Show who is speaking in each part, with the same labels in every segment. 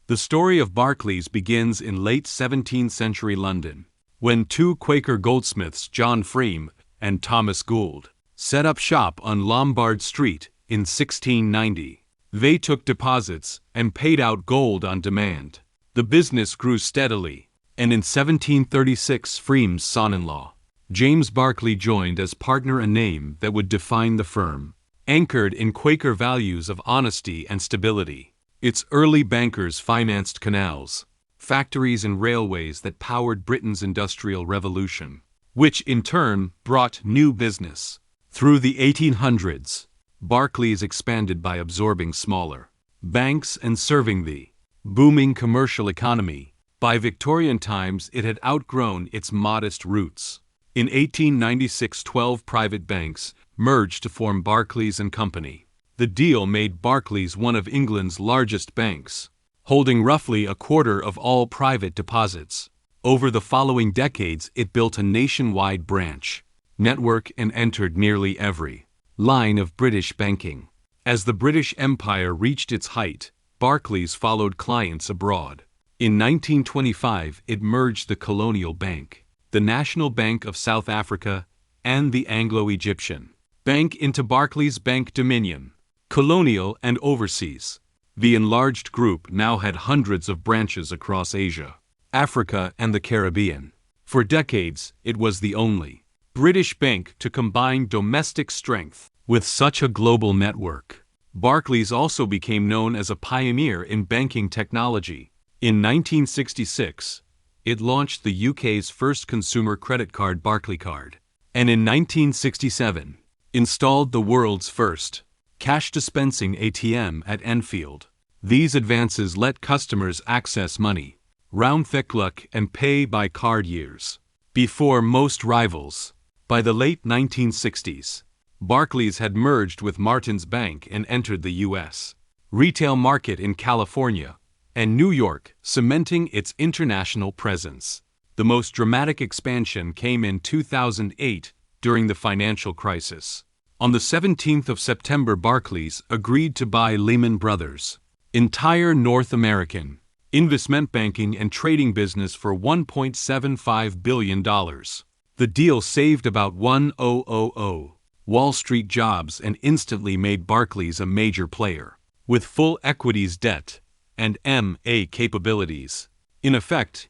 Speaker 1: The story of Barclays begins in late 17th century London, when two Quaker goldsmiths, John Freame and Thomas Gould, set up shop on Lombard Street in 1690. They took deposits and paid out gold on demand. The business grew steadily, and in 1736 Freame's son-in-law, James Barclay, joined as partner, a name that would define the firm, anchored in Quaker values of honesty and stability. Its early bankers financed canals, factories and railways that powered Britain's industrial revolution, which in turn brought new business. Through the 1800s, Barclays expanded by absorbing smaller banks and serving the booming commercial economy. By Victorian times, it had outgrown its modest roots. In 1896, 12 private banks merged to form Barclays and Company. The deal made Barclays one of England's largest banks, holding roughly a quarter of all private deposits. Over the following decades, it built a nationwide branch network and entered nearly every line of British banking. As the British Empire reached its height, Barclays followed clients abroad. In 1925, it merged the Colonial Bank, the National Bank of South Africa, and the Anglo-Egyptian Bank into Barclays Bank Dominion, Colonial and overseas. The enlarged group now had hundreds of branches across Asia, Africa, and the Caribbean. For decades, it was the only British bank to combine domestic strength with such a global network. Barclays also became known as a pioneer in banking technology. In 1966, it launched the UK's first consumer credit card, Barclaycard, and in 1967, installed the world's first cash dispensing ATM at Enfield. These advances let customers access money round the clock and pay by card years before most rivals. By the late 1960s, Barclays had merged with Martin's Bank and entered the U.S. retail market in California and New York, cementing its international presence. The most dramatic expansion came in 2008 during the financial crisis. On the 17th of September, Barclays agreed to buy Lehman Brothers' entire North American investment banking and trading business for $1.75 billion. The deal saved about 1,000 Wall Street jobs and instantly made Barclays a major player, with full equities, debt, and M&A capabilities. In effect,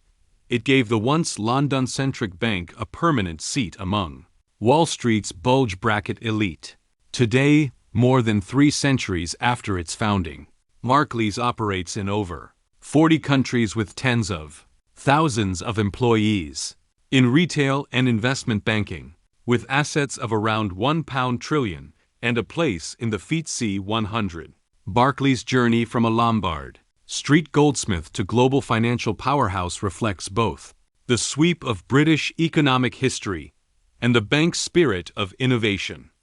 Speaker 1: it gave the once London-centric bank a permanent seat among Wall Street's bulge bracket elite. Today, more than 3 centuries after its founding, Barclays operates in over 40 countries with tens of thousands of employees. In retail and investment banking, with assets of around £1 trillion and a place in the FTSE 100. Barclays' journey from a Lombard Street goldsmith to global financial powerhouse reflects both the sweep of British economic history and the bank's spirit of innovation.